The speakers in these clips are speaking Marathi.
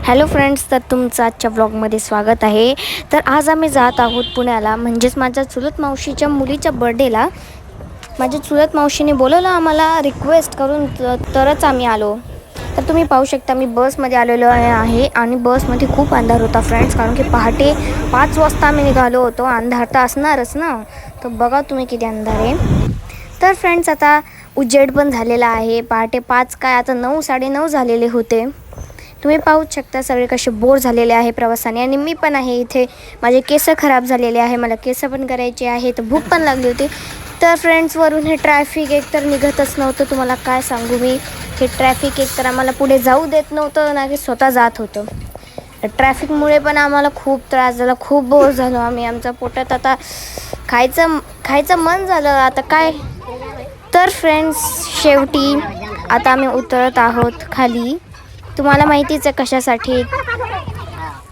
हॅलो फ्रेंड्स, तर तुमचं आजच्या ब्लॉगमध्ये स्वागत आहे। तर आज आम्ही जात आहोत पुण्याला, म्हणजेच माझ्या चुलत मावशीच्या मुलीच्या बर्थडेला। माझ्या चुलत मावशीने बोलवलं आम्हाला रिक्वेस्ट करून, तरच आम्ही आलो। तर तुम्ही पाहू शकता मी बसमध्ये आलेलो आहे आणि बसमध्ये खूप अंधार होता फ्रेंड्स, कारण की पहाटे 5 वाजता आम्ही निघालो होतो। अंधार तर असणारच ना, तर बघा तुम्ही किती अंधार आहे। तर फ्रेंड्स आता उजेड पण झालेला आहे। पहाटे 5 काय आता 9 9:30 झालेले होते। तुम्ही पाहू शकता सगळे कसे बोर झालेले आहे प्रवासाने, आणि मी पण आहे इथे। माझे केस खराब झालेले आहे, मला केस पण करायचे आहे, तर भूक पण लागली होती। तर फ्रेंड्स वरून हे ट्रॅफिक एकतर निघतच नव्हतं, तुम्हाला काय सांगू मी। हे ट्रॅफिक एकतर आम्हाला पुढे जाऊ देत नव्हतं ना, की स्वतः जात होतं। ट्रॅफिकमुळे पण आम्हाला खूप त्रास झाला, खूप बोर झालो आम्ही। आमच्या पोटात आता खायचं मन झालं आता काय। तर फ्रेंड्स शेवटी आता आम्ही उतरत आहोत खाली। तुम्हाला माहितीच आहे कशासाठी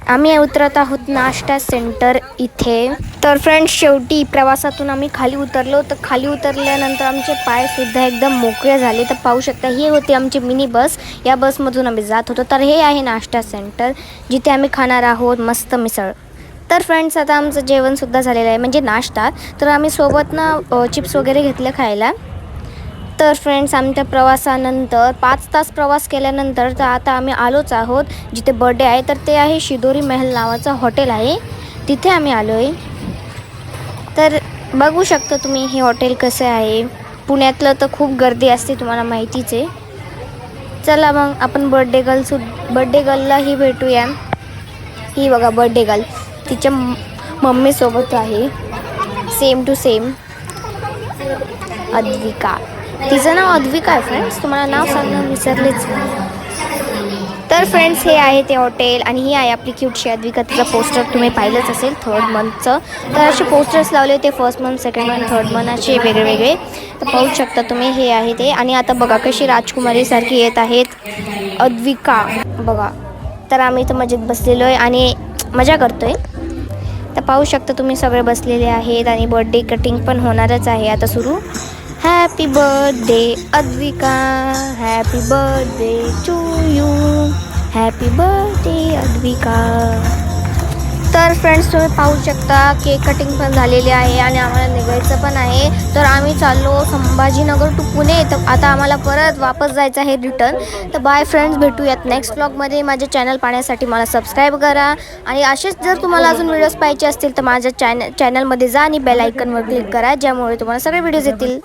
आम्ही उतरत आहोत, नाश्ता सेंटर इथे। तर फ्रेंड्स शेवटी प्रवासातून आम्ही खाली उतरलो। तर खाली उतरल्यानंतर आमचे पायसुद्धा एकदम मोकळे झाले। तर पाहू शकता ही होती आमची मिनी बस, या बसमधून आम्ही जात होतो। तर हे आहे नाश्ता सेंटर, जिथे आम्ही खाणार आहोत मस्त मिसळ। तर फ्रेंड्स आता आमचं जेवणसुद्धा झालेलं आहे, म्हणजे नाश्ता। तर आम्ही सोबत ना चिप्स वगैरे घेतले खायला। तर फ्रेंड्स आमच्या प्रवासानंतर 5 तास प्रवास केल्यानंतर तर आता आम्ही आलोच आहोत जिथे बर्थडे आहे। तर ते आहे शिदोरी महल नावाचं हॉटेल आहे, तिथे आम्ही आलो आहे। तर बघू शकता तुम्ही हे हॉटेल कसं आहे। पुण्यातलं तर खूप गर्दी असते, तुम्हाला माहितीच आहे। चला मग आपण बर्थडे गर्ललाही भेटूया। ही बघा बर्थडे गर्ल, तिच्या मम्मीसोबत आहे, सेम टू सेम अद्विका। तिचं नाव अद्विका आहे फ्रेंड्स, तुम्हाला नाव सांगणं विसरलेच। तर फ्रेंड्स हे आहे ते हॉटेल, आणि ही आहे आपली क्यूटशी अद्विका। तिचा पोस्टर तुम्ही पाहिलंच असेल 3rd मंथचं। तर असे पोस्टर्स लावले ते 1st month, 2nd month, 3rd month असे वेगळे वेगळे। तर पाहू शकता तुम्ही हे आहे ते। आणि आता बघा कशी राजकुमारीसारखी येत आहेत अद्विका, बघा। तर आम्ही इथं मजेत बसलेलो आहे आणि मजा करतोय। तर पाहू शकता तुम्ही सगळे बसलेले आहेत, आणि बर्थडे कटिंग पण होणारच आहे आता सुरू। Happy birthday Advika, happy birthday to you, happy birthday Advika. तर फ्रेंड्स तुम्ही पाहू शकता केक कटिंग पण झालेली आहे, आणि आम्हाला निघायचं पण आहे। तर आम्ही चाललो संभाजीनगर टू पुणे। तर आता आम्हाला परत वापस जायचं आहे रिटर्न। तर बाय फ्रेंड्स, भेटूयात नेक्स्ट ब्लॉगमध्ये। माझे चॅनल पाहण्यासाठी मला सबस्क्राईब करा, आणि असेच जर तुम्हाला अजून व्हिडिओज पाहिजे असतील तर माझ्या चॅनलमध्ये जा आणि बेल आयकॉनवर क्लिक करा, ज्यामुळे तुम्हाला सगळे व्हिडिओज येतील।